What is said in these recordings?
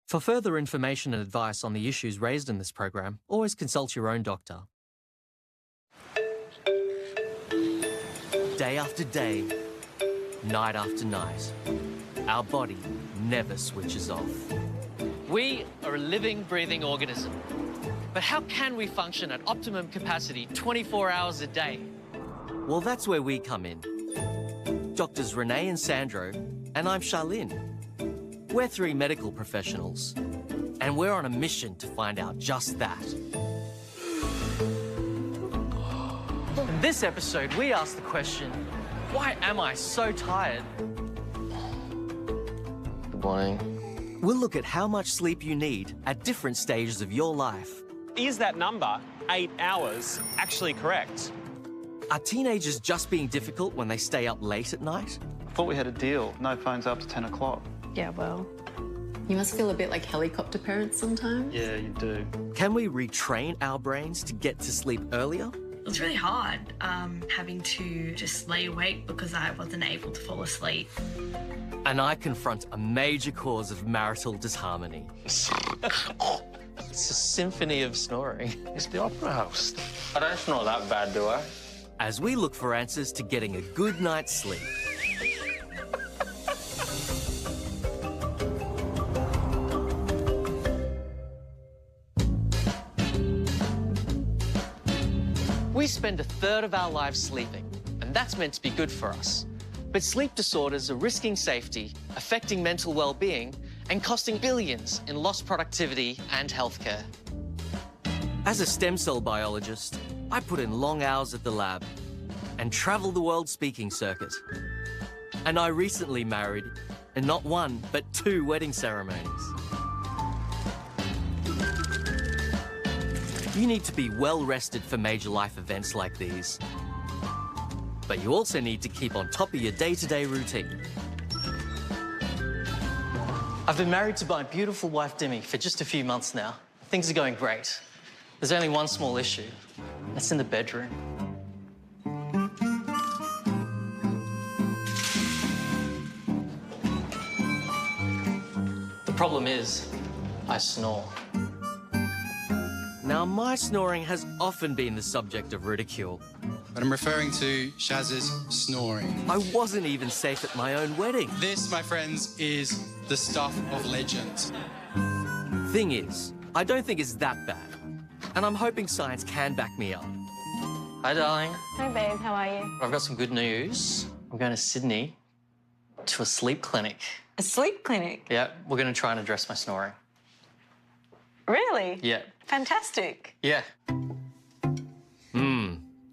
For further information and advice on the issues raised in this program, always consult your own doctor. Day after day, night after night, our body never switches off. We are a living, breathing organism. But how can we function at optimum capacity 24 hours a day? Well, that's where we come in. Doctors Renee and Sandro, and I'm Charlene. We're three medical professionals, and we're on a mission to find out just that. In this episode, we ask the question, why am I so tired? Good morning. We'll look at how much sleep you need at different stages of your life. Is that number, 8 hours, actually correct? Are teenagers just being difficult when they stay up late at night? I thought we had a deal. No phones after 10 o'clock. Yeah, well, you must feel a bit like helicopter parents sometimes. Yeah, you do. Can we retrain our brains to get to sleep earlier? It was really hard having to just lay awake because I wasn't able to fall asleep. And I confront a major cause of marital disharmony. It's a symphony of snoring. It's the Opera House. I don't snore that bad, do I? As we look for answers to getting a good night's sleep. We spend a third of our lives sleeping, and that's meant to be good for us. But sleep disorders are risking safety, affecting mental well-being, and costing billions in lost productivity and healthcare. As a stem cell biologist, I put in long hours at the lab and travel the world speaking circuit. And I recently married, and not one, but 2 wedding ceremonies. You need to be well rested for major life events like these. But you also need to keep on top of your day-to-day routine. I've been married to my beautiful wife, Demi, for just a few months now. Things are going great. There's only one small issue. That's in the bedroom. The problem is, I snore. Now, my snoring has often been the subject of ridicule. But I'm referring to Shaz's snoring. I wasn't even safe at my own wedding. This, my friends, is the stuff of legend. Thing is, I don't think it's that bad. And I'm hoping science can back me up. Hi, darling. Hi, babe. How are you? I've got some good news. I'm going to Sydney to a sleep clinic. A sleep clinic? Yeah, we're going to try and address my snoring. Really? Yeah. Fantastic. Yeah.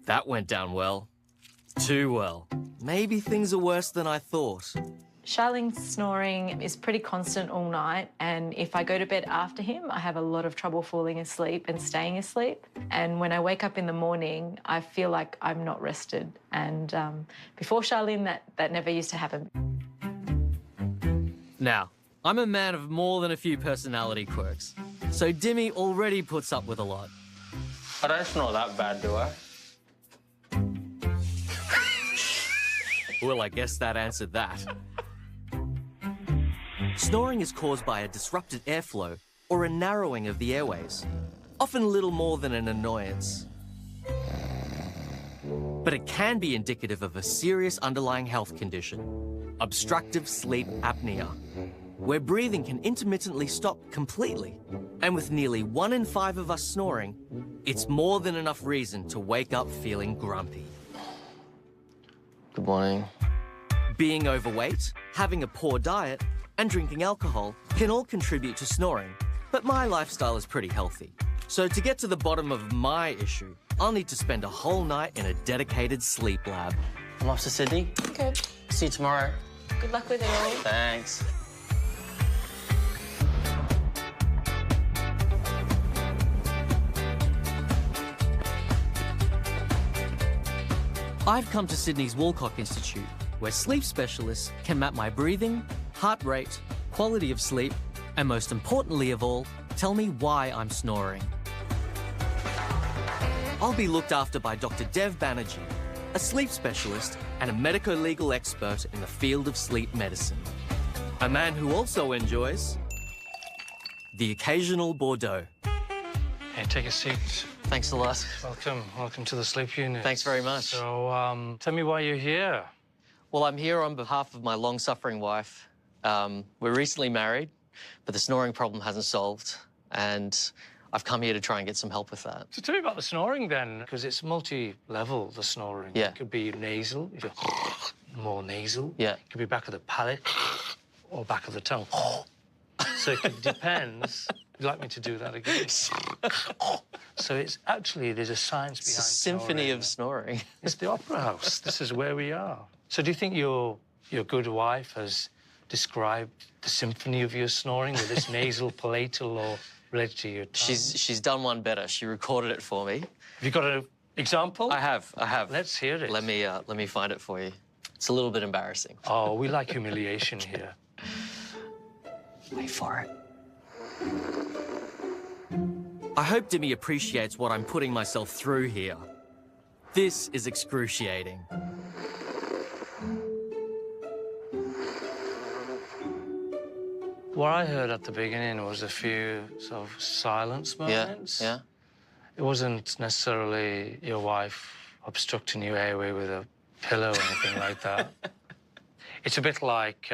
That went down well. Too well. Maybe things are worse than I thought. Charlene's snoring is pretty constant all night, and if I go to bed after him, I have a lot of trouble falling asleep and staying asleep. And when I wake up in the morning, I feel like I'm not rested. And before Charlene, that never used to happen. Now, I'm a man of more than a few personality quirks, so Demi already puts up with a lot. I don't snore that bad, do I? Well, I guess that answered that. Snoring is caused by a disrupted airflow or a narrowing of the airways, often little more than an annoyance. But it can be indicative of a serious underlying health condition, obstructive sleep apnea, where breathing can intermittently stop completely. And with nearly 1 in 5 of us snoring, it's more than enough reason to wake up feeling grumpy. Good morning. Being overweight, having a poor diet, and drinking alcohol can all contribute to snoring, but my lifestyle is pretty healthy. So to get to the bottom of my issue, I'll need to spend a whole night in a dedicated sleep lab. I'm off to Sydney. Good. See you tomorrow. Good luck with it all. Thanks. I've come to Sydney's Woolcock Institute, where sleep specialists can map my breathing, heart rate, quality of sleep, and most importantly of all, tell me why I'm snoring. I'll be looked after by Dr. Dev Banerjee, a sleep specialist and a medico-legal expert in the field of sleep medicine. A man who also enjoys the occasional Bordeaux. Hey, take a seat. Thanks a lot. Welcome to the sleep unit. Thanks very much. So, tell me why you're here. Well, I'm here on behalf of my long-suffering wife. We're recently married, but the snoring problem hasn't solved, and I've come here to try and get some help with that. So tell me about the snoring then, because it's multi-level, the snoring. Yeah. It could be nasal, if you're more nasal. Yeah. It could be back of the palate or back of the tongue. So it depends. Would you like me to do that again? So it's actually, there's a science behind It's a symphony snoring. of snoring. It's the Opera House. This is where we are. So do you think your good wife has described the symphony of your snoring with this nasal, palatal, or related to your tongue? She's done one better. She recorded it for me. Have you got an example? I have. Let's hear it. Let me find it for you. It's a little bit embarrassing. Oh, we like humiliation here. Wait for it. I hope Demi appreciates what I'm putting myself through here. This is excruciating. What I heard at the beginning was a few sort of silence moments. Yeah. It wasn't necessarily your wife obstructing your airway with a pillow or anything like that. It's a bit like,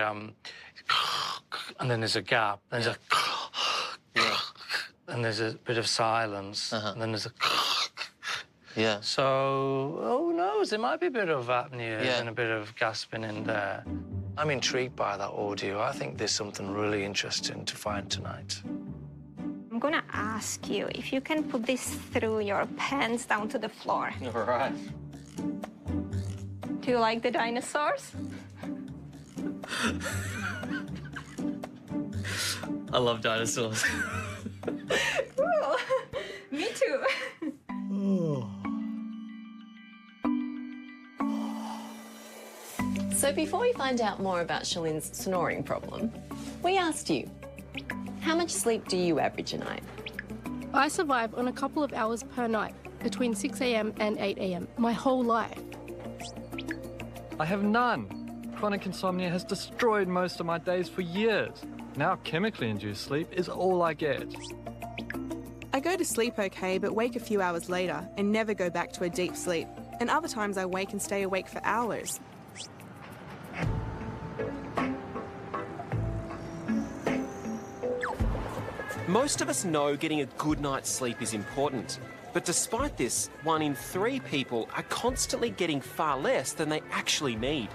and then there's a gap, then there's and there's a bit of silence, and then there's a Yeah. So, who knows? There might be a bit of apnea Yeah. and a bit of gasping in there. I'm intrigued by that audio. I think there's something really interesting to find tonight. I'm gonna ask you if you can put this through your pants down to the floor. All right. Do you like the dinosaurs? I love dinosaurs. Cool. Me too. So before we find out more about Shalene's snoring problem, we asked you, how much sleep do you average a night? I survive on a couple of hours per night, between 6 a.m. and 8 a.m. my whole life. I have none. Chronic insomnia has destroyed most of my days for years. Now chemically induced sleep is all I get. I go to sleep okay, but wake a few hours later and never go back to a deep sleep. And other times I wake and stay awake for hours. Most of us know getting a good night's sleep is important. But despite this, 1 in 3 people are constantly getting far less than they actually need.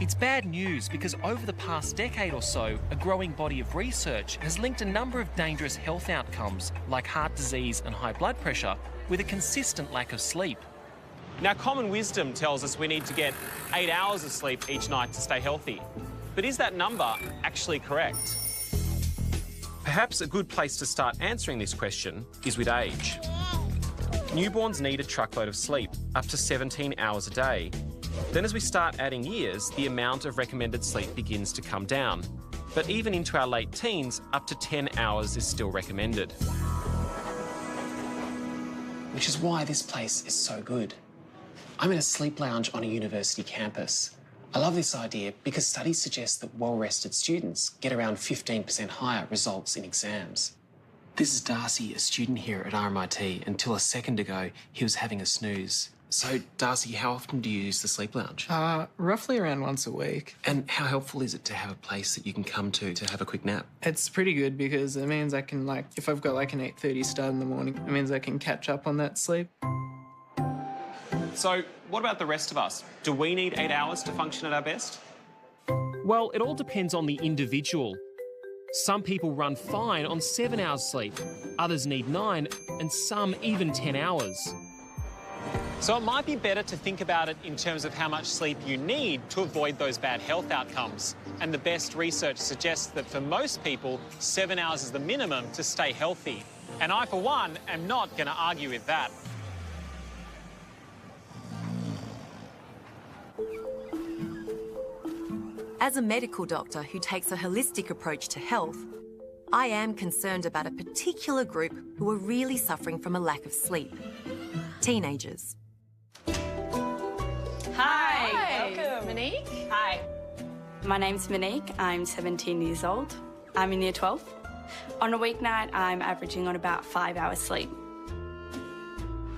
It's bad news because over the past decade or so, a growing body of research has linked a number of dangerous health outcomes, like heart disease and high blood pressure, with a consistent lack of sleep. Now, common wisdom tells us we need to get 8 hours of sleep each night to stay healthy. But is that number actually correct? Perhaps a good place to start answering this question is with age. Newborns need a truckload of sleep, up to 17 hours a day. Then as we start adding years, the amount of recommended sleep begins to come down. But even into our late teens, up to 10 hours is still recommended. Which is why this place is so good. I'm in a sleep lounge on a university campus. I love this idea because studies suggest that well-rested students get around 15% higher results in exams. This is Darcy, a student here at RMIT. Until a second ago, he was having a snooze. So, Darcy, how often do you use the sleep lounge? Roughly around once a week. And how helpful is it to have a place that you can come to have a quick nap? It's pretty good because it means I can, if I've got an 8:30 start in the morning, it means I can catch up on that sleep. So, what about the rest of us? Do we need 8 hours to function at our best? Well, it all depends on the individual. Some people run fine on 7 hours sleep, others need 9, and some even 10 hours. So it might be better to think about it in terms of how much sleep you need to avoid those bad health outcomes. And the best research suggests that for most people, 7 hours is the minimum to stay healthy. And I, for one, am not going to argue with that. As a medical doctor who takes a holistic approach to health, I am concerned about a particular group who are really suffering from a lack of sleep. Teenagers. Hi. Welcome. Monique. Hi. My name's Monique. I'm 17 years old. I'm in year 12. On a weeknight, I'm averaging on about 5 hours sleep.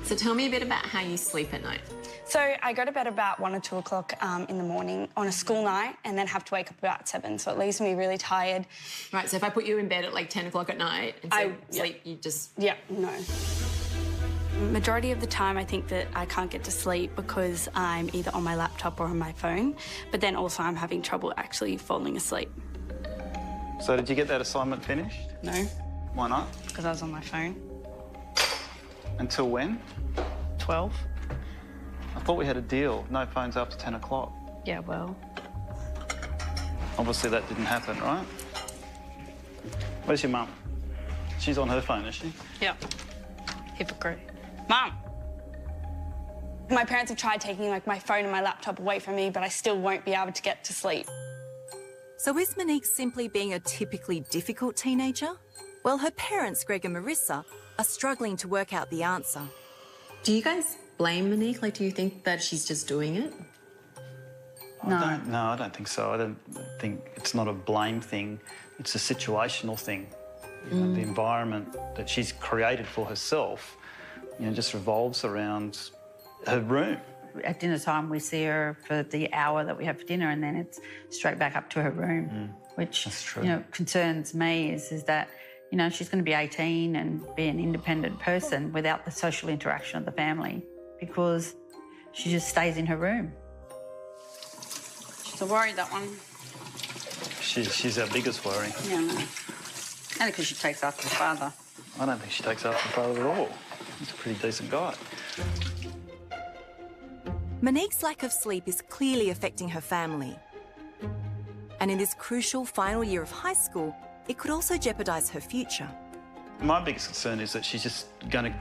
So tell me a bit about how you sleep at night. So I go to bed about 1 or 2 o'clock in the morning on a school night and then have to wake up about 7, so it leaves me really tired. Right, so if I put you in bed at like 10 o'clock at night and say sleep, you just... Yeah, no. Majority of the time, I think that I can't get to sleep because I'm either on my laptop or on my phone, but then also I'm having trouble actually falling asleep. So did you get that assignment finished? No. Why not? Because I was on my phone. Until when? 12. I thought we had a deal. No phones after 10 o'clock. Yeah, well. Obviously that didn't happen, right? Where's your mum? She's on her phone, is she? Yeah. Hypocrite. Mum! My parents have tried taking, like, my phone and my laptop away from me, but I still won't be able to get to sleep. So is Monique simply being a typically difficult teenager? Well, her parents, Greg and Marissa, are struggling to work out the answer. Do you guys blame Monique? Like, do you think that she's just doing it? No, I don't think so. I don't think it's not a blame thing. It's a situational thing. You know, the environment that she's created for herself, you know, just revolves around her room. At dinner time, we see her for the hour that we have for dinner, and then it's straight back up to her room, which you know concerns me. Is that you know she's going to be 18 and be an independent person without the social interaction of the family because she just stays in her room. She's a worry, that one. She's our biggest worry. Yeah, no. Only because she takes after her father. I don't think she takes after her father at all. He's a pretty decent guy. Monique's lack of sleep is clearly affecting her family. And in this crucial final year of high school, it could also jeopardise her future. My biggest concern is that she's just going to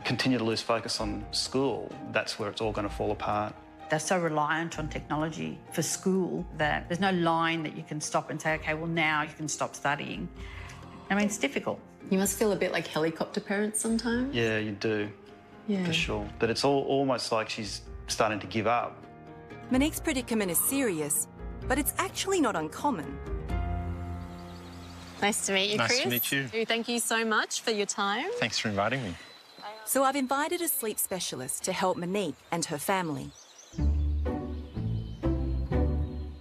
continue to lose focus on school. That's where it's all going to fall apart. They're so reliant on technology for school that there's no line that you can stop and say, OK, well, now you can stop studying. I mean, it's difficult. You must feel a bit like helicopter parents sometimes. Yeah, you do, for sure. But it's almost like she's starting to give up. Monique's predicament is serious, but it's actually not uncommon. Nice to meet you, Nice Chris. to meet you. Thank you so much for your time. Thanks for inviting me. So I've invited a sleep specialist to help Monique and her family.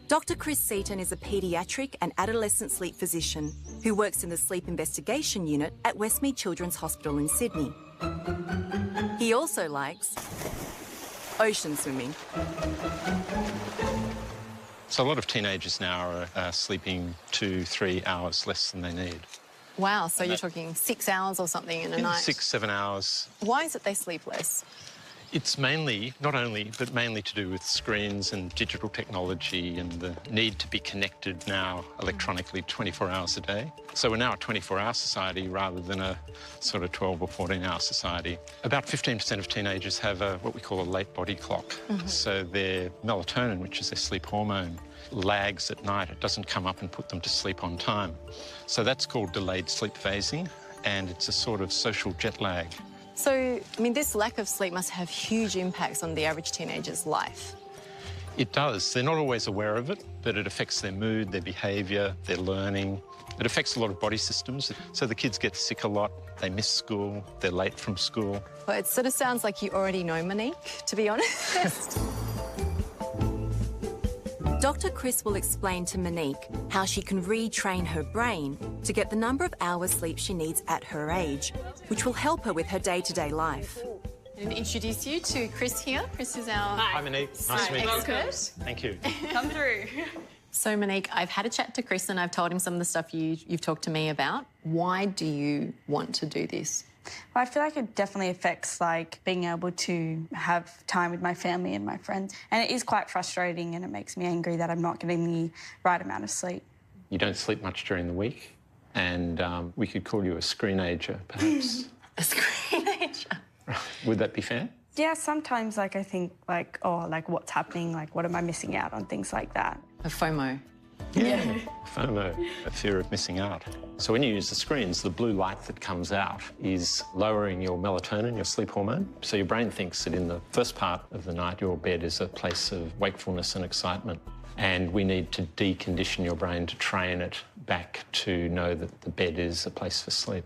Dr. Chris Seaton is a paediatric and adolescent sleep physician who works in the sleep investigation unit at Westmead Children's Hospital in Sydney. He also likes ocean swimming. So a lot of teenagers now are sleeping 2-3 hours less than they need. Wow, so you're talking 6 hours or something in a night? 6-7 hours. Why is it they sleep less? It's mainly, not only, but mainly to do with screens and digital technology and the need to be connected now electronically 24 hours a day. So we're now a 24-hour society rather than a sort of 12 or 14-hour society. About 15% of teenagers have what we call a late body clock. So their melatonin, which is their sleep hormone, lags at night. It doesn't come up and put them to sleep on time. So that's called delayed sleep phasing, and it's a sort of social jet lag. So, I mean, this lack of sleep must have huge impacts on the average teenager's life. It does. They're not always aware of it, but it affects their mood, their behaviour, their learning. It affects a lot of body systems. So the kids get sick a lot, they miss school, they're late from school. Well, it sort of sounds like you already know Monique, to be honest. Dr. Chris will explain to Monique how she can retrain her brain to get the number of hours sleep she needs at her age, which will help her with her day-to-day life. And introduce you to Chris here. Chris is our... Hi, Monique. Nice to meet you. expert. Thank you. Come through. So, Monique, I've had a chat to Chris and I've told him some of the stuff you've talked to me about. Why do you want to do this? Well, I feel like it definitely affects, like, being able to have time with my family and my friends. And it is quite frustrating and it makes me angry that I'm not getting the right amount of sleep. You don't sleep much during the week, and we could call you a screenager, perhaps. A screenager? Would that be fair? Yeah, sometimes, like, I think, like, oh, like, what's happening? Like, what am I missing out on? Things like that. A FOMO. Yeah. FOMO, a fear of missing out. So when you use the screens, the blue light that comes out is lowering your melatonin, your sleep hormone. So your brain thinks that in the first part of the night, your bed is a place of wakefulness and excitement. And we need to decondition your brain to train it back to know that the bed is a place for sleep.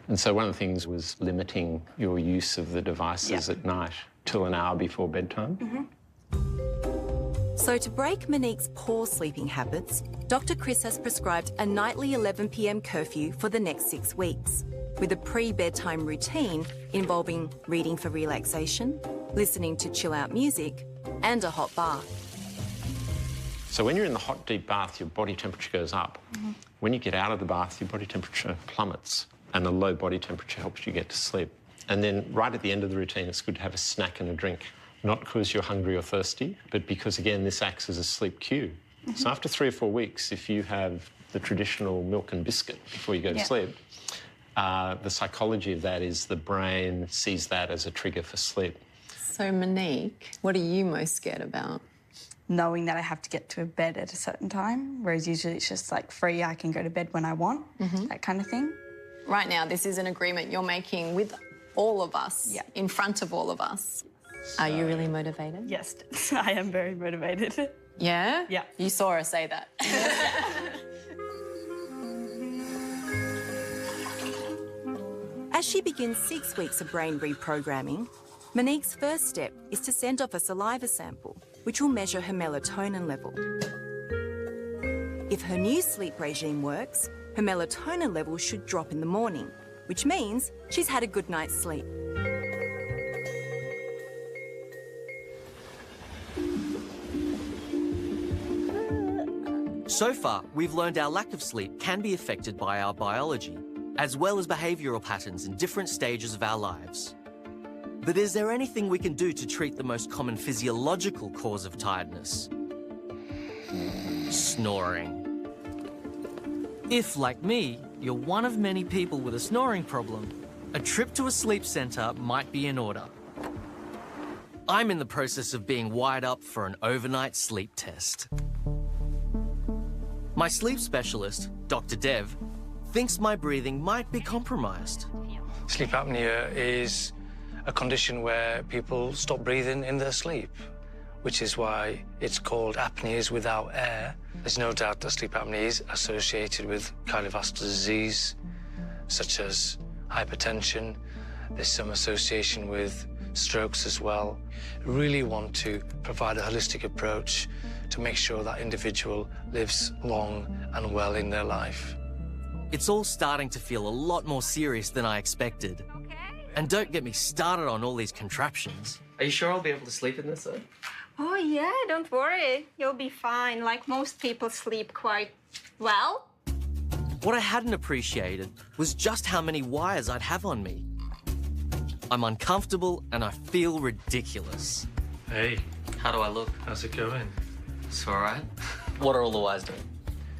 And so one of the things was limiting your use of the devices at night till an hour before bedtime. So to break Monique's poor sleeping habits, Dr. Chris has prescribed a nightly 11 p.m. curfew for the next 6 weeks, with a pre-bedtime routine involving reading for relaxation, listening to chill-out music, and a hot bath. So when you're in the hot, deep bath, your body temperature goes up. When you get out of the bath, your body temperature plummets, and a low body temperature helps you get to sleep. And then right at the end of the routine, it's good to have a snack and a drink. Not because you're hungry or thirsty, but because, again, this acts as a sleep cue. So after 3 or 4 weeks, if you have the traditional milk and biscuit before you go to sleep, the psychology of that is the brain sees that as a trigger for sleep. So, Monique, what are you most scared about? Knowing that I have to get to bed at a certain time, whereas usually it's just like free, I can go to bed when I want, that kind of thing. Right now, this is an agreement you're making with all of us, in front of all of us. Are you really motivated? Yes, I am very motivated. Yeah? Yeah. You saw her say that. As she begins 6 weeks of brain reprogramming, Monique's first step is to send off a saliva sample, which will measure her melatonin level. If her new sleep regime works, her melatonin level should drop in the morning, which means she's had a good night's sleep. So far, we've learned our lack of sleep can be affected by our biology, as well as behavioural patterns in different stages of our lives. But is there anything we can do to treat the most common physiological cause of tiredness? Snoring. If, like me, you're one of many people with a snoring problem, a trip to a sleep centre might be in order. I'm in the process of being wired up for an overnight sleep test. My sleep specialist, Dr. Dev, thinks my breathing might be compromised. Sleep apnea is a condition where people stop breathing in their sleep, which is why it's called apneas without air. There's no doubt that sleep apnea is associated with cardiovascular disease, such as hypertension. There's some association with strokes as well. We really want to provide a holistic approach to make sure that individual lives long and well in their life. It's all starting to feel a lot more serious than I expected. And don't get me started on all these contraptions. Are you sure I'll be able to sleep in this, though? Oh, yeah, don't worry. You'll be fine. Like, most people sleep quite well. What I hadn't appreciated was just how many wires I'd have on me. I'm uncomfortable and I feel ridiculous. Hey. How do I look? How's it going? It's all right. What are all the wires doing?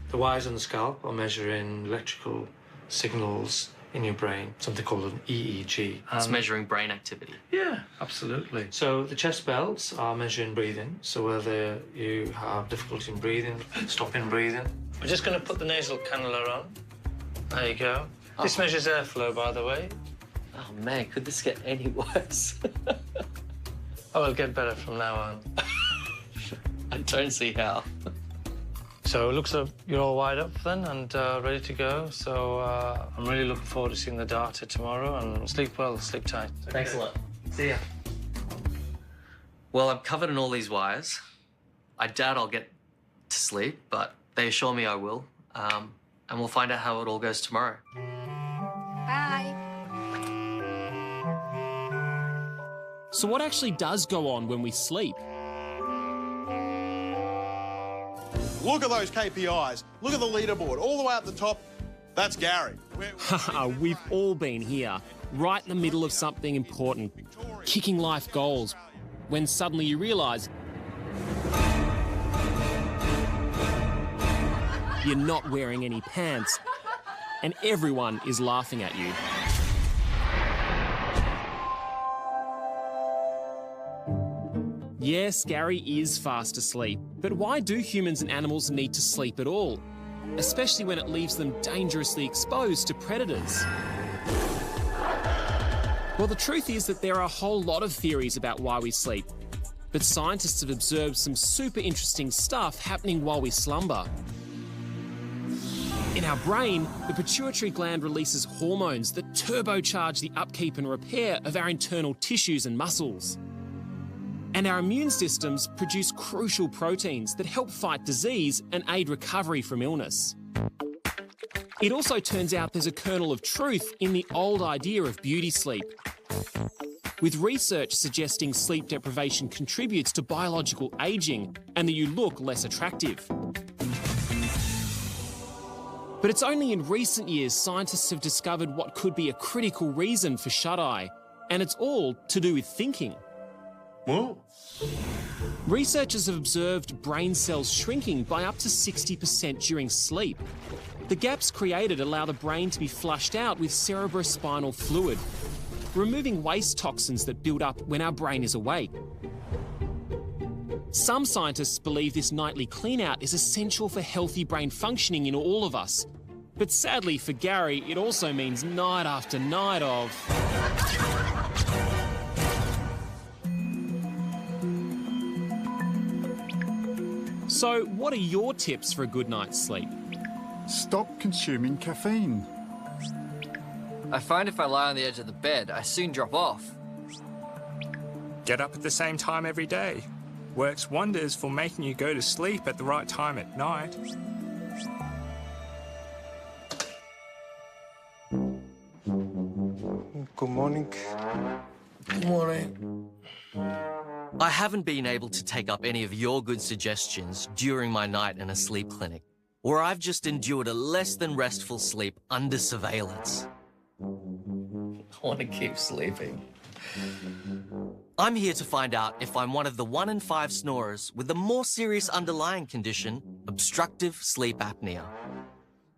The wires on the scalp are measuring electrical signals in your brain, something called an EEG. It's measuring brain activity. Yeah, absolutely. So the chest belts are measuring breathing, so whether you have difficulty in breathing, stopping breathing. We're just going to put the nasal cannula on. There you go. This measures airflow, by the way. Oh, man, could this get any worse? Oh, it'll get better from now on. I don't see how. So it looks like you're all wired up then and ready to go. So I'm really looking forward to seeing the data tomorrow, and sleep well, sleep tight. Thanks a lot. See ya. Well, I'm covered in all these wires. I doubt I'll get to sleep, but they assure me I will. And we'll find out how it all goes tomorrow. Bye. So what actually does go on when we sleep? Look at those KPIs. Look at the leaderboard. All the way up the top, that's Gary. We've all been here, right in the middle of something important, kicking life goals, when suddenly you realise you're not wearing any pants and everyone is laughing at you. Yes, Gary is fast asleep, but why do humans and animals need to sleep at all? Especially when it leaves them dangerously exposed to predators. Well, the truth is that there are a whole lot of theories about why we sleep, but scientists have observed some super interesting stuff happening while we slumber. In our brain, the pituitary gland releases hormones that turbocharge the upkeep and repair of our internal tissues and muscles. And our immune systems produce crucial proteins that help fight disease and aid recovery from illness. It also turns out there's a kernel of truth in the old idea of beauty sleep, with research suggesting sleep deprivation contributes to biological ageing and that you look less attractive. But it's only in recent years scientists have discovered what could be a critical reason for shut-eye, and it's all to do with thinking. What? Researchers have observed brain cells shrinking by up to 60% during sleep. The gaps created allow the brain to be flushed out with cerebrospinal fluid, removing waste toxins that build up when our brain is awake. Some scientists believe this nightly clean-out is essential for healthy brain functioning in all of us. But sadly for Gary, it also means night after night of... So, what are your tips for a good night's sleep? Stop consuming caffeine. I find if I lie on the edge of the bed, I soon drop off. Get up at the same time every day. Works wonders for making you go to sleep at the right time at night. Good morning. Good morning. I haven't been able to take up any of your good suggestions during my night in a sleep clinic, where I've just endured a less than restful sleep under surveillance. I want to keep sleeping. I'm here to find out if I'm one of the 1 in 5 snorers with the more serious underlying condition, obstructive sleep apnea,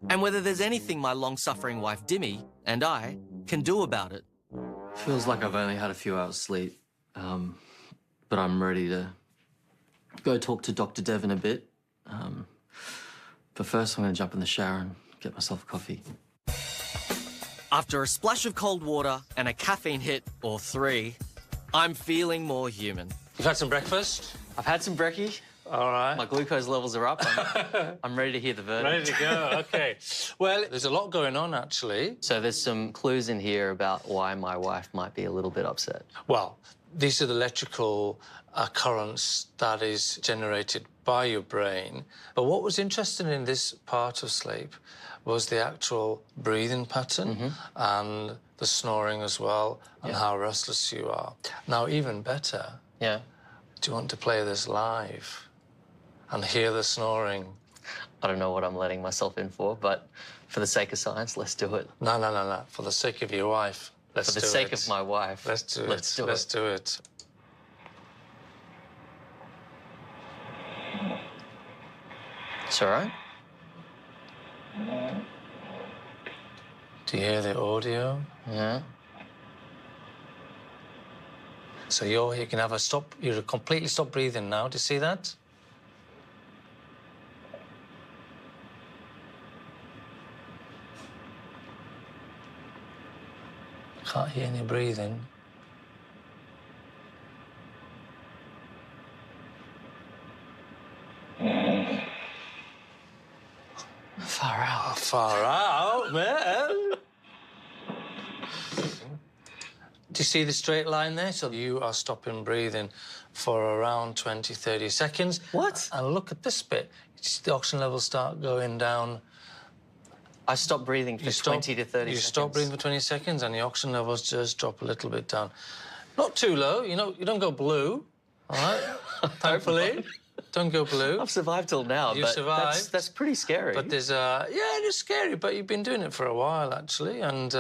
and whether there's anything my long-suffering wife Dimmy and I can do about it. Feels like I've only had a few hours sleep, but I'm ready to go talk to Dr. Dev in a bit. But first I'm going to jump in the shower and get myself a coffee. After a splash of cold water and a caffeine hit or 3, I'm feeling more human. You've had some breakfast? I've had some brekkie. All right. My glucose levels are up. I'm ready to hear the verdict. Ready to go, OK. Well, there's a lot going on, actually. So there's some clues in here about why my wife might be a little bit upset. Well, these are the electrical currents that is generated by your brain. But what was interesting in this part of sleep was the actual breathing pattern and the snoring as well, and how restless you are. Now, even better, do you want to play this live and hear the snoring? I don't know what I'm letting myself in for, but for the sake of science, let's do it. No, no, no, no. For the sake of your wife, let's do it. For the sake of my wife, let's do it. Let's do it. Let's do it. It's all right. Do you hear the audio? Yeah. So you can have a stop. You completely stop breathing now. Do you see that? Can't hear any breathing. Far out. Far out, man. Do you see the straight line there? So you are stopping breathing for around 20, 30 seconds. What? And look at this bit. The oxygen levels start going down. I stop breathing for 20 to 30 seconds. You stop breathing for 20 seconds and the oxygen levels just drop a little bit down. Not too low, you know, you don't go blue, all right? Thankfully. Don't go blue. I've survived till now, You but survived. that's pretty scary. But there's yeah, it is scary, but you've been doing it for a while, actually, and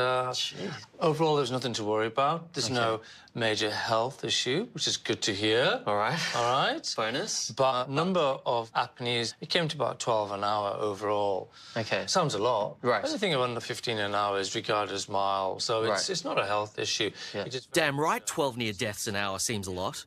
overall there's nothing to worry about. There's no major health issue, which is good to hear. All right. All right. Bonus. But number of apneas, it came to about 12 an hour overall. Okay. Sounds a lot. Right. Anything of under 15 an hour is regarded as mild, so it's not a health issue. Yeah. It just Damn right 12 near deaths an hour seems a lot.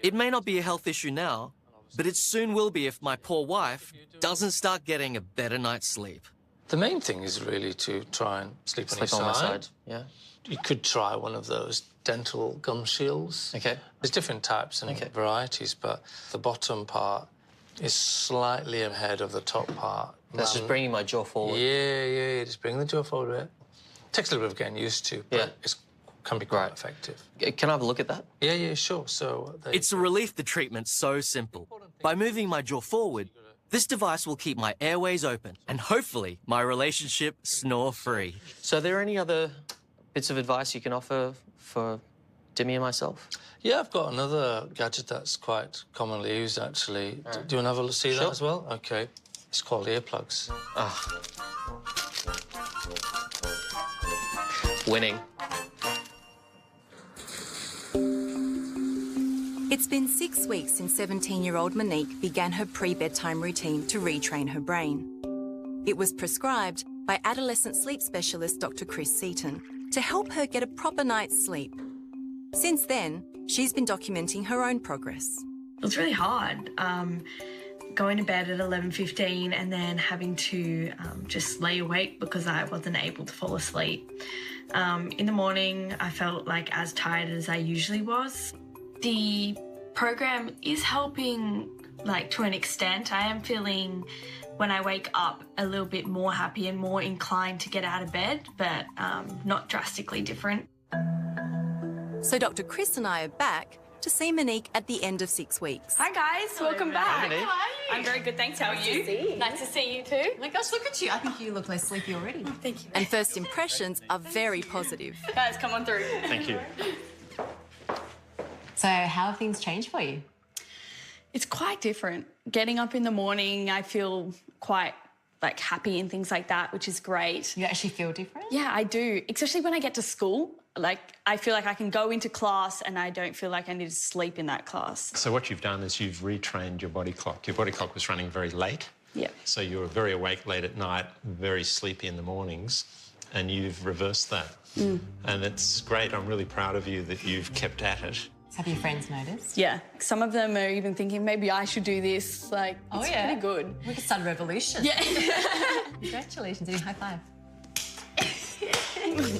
It may not be a health issue now, but it soon will be if my poor wife doesn't start getting a better night's sleep. The main thing is really to try and sleep on your on my side, yeah. You could try one of those dental gum shields. Okay. There's different types and varieties, but the bottom part is slightly ahead of the top part. That's just bringing my jaw forward. Yeah, just bring the jaw forward a bit. Takes a little bit of getting used to, but it can be quite effective. Can I have a look at that? Yeah, sure. So It's a relief the treatment's so simple. By moving my jaw forward, this device will keep my airways open and hopefully my relationship snore-free. So are there any other bits of advice you can offer for Demi and myself? Yeah, I've got another gadget that's quite commonly used, actually. Right. Do you want to have a look, see Sure. that as well? OK. It's called earplugs. Winning. It's been 6 weeks since 17-year-old Monique began her pre-bedtime routine to retrain her brain. It was prescribed by adolescent sleep specialist Dr. Chris Seaton to help her get a proper night's sleep. Since then, she's been documenting her own progress. It was really hard, going to bed at 11:15 and then having to just lay awake because I wasn't able to fall asleep. In the morning, I felt like as tired as I usually was. The program is helping, like, to an extent. I am feeling, when I wake up, a little bit more happy and more inclined to get out of bed, but not drastically different. So Dr. Chris and I are back to see Monique at the end of 6 weeks. Hi guys, welcome back. Hi, Monique. How are you? I'm very good, thanks. How are you? Nice to see you too. Oh my gosh, look at you. I think you look less sleepy already. Thank you. And first impressions are very positive. Guys, come on through. Thank you. So how have things changed for you? It's quite different. Getting up in the morning, I feel quite like happy and things like that, which is great. You actually feel different? Yeah, I do. Especially when I get to school. Like, I feel like I can go into class and I don't feel like I need to sleep in that class. So what you've done is you've retrained your body clock. Your body clock was running very late. Yeah. So you were very awake late at night, very sleepy in the mornings, and you've reversed that. And it's great. I'm really proud of you that you've kept at it. Have your friends noticed? Yeah. Some of them are even thinking maybe I should do this. Like, it's pretty good. We could start a revolution. Yeah. Congratulations. High five.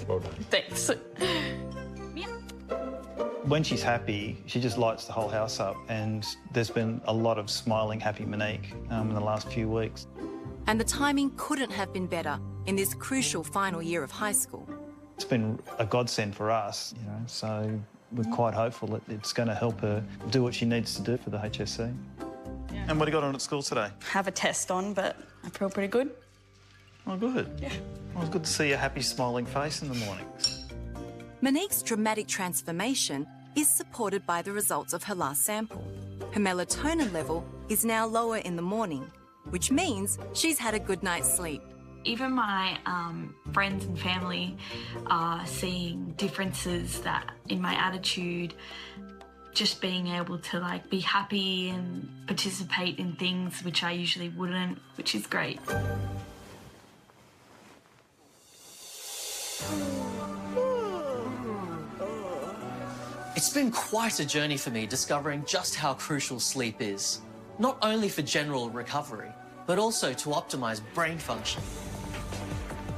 Well done. Thanks. When she's happy, she just lights the whole house up, and there's been a lot of smiling, happy Monique in the last few weeks. And the timing couldn't have been better in this crucial final year of high school. It's been a godsend for us, you know, so we're quite hopeful that it's going to help her do what she needs to do for the HSC. And what do you got on at school today? Have a test on, but I feel pretty good. Oh, good. Yeah. Well, it's good to see a happy, smiling face in the morning. Monique's dramatic transformation is supported by the results of her last sample. Her melatonin level is now lower in the morning, which means she's had a good night's sleep. Even my friends and family are seeing differences that in my attitude, just being able to like be happy and participate in things which I usually wouldn't, which is great. It's been quite a journey for me discovering just how crucial sleep is, not only for general recovery, but also to optimize brain function.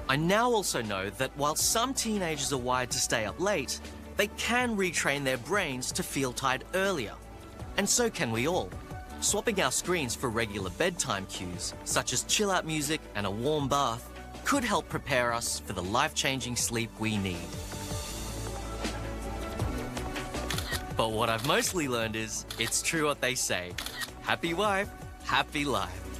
I now also know that while some teenagers are wired to stay up late, they can retrain their brains to feel tired earlier. And so can we all. Swapping our screens for regular bedtime cues, such as chill-out music and a warm bath, could help prepare us for the life-changing sleep we need. But what I've mostly learned is, it's true what they say. Happy wife, happy life.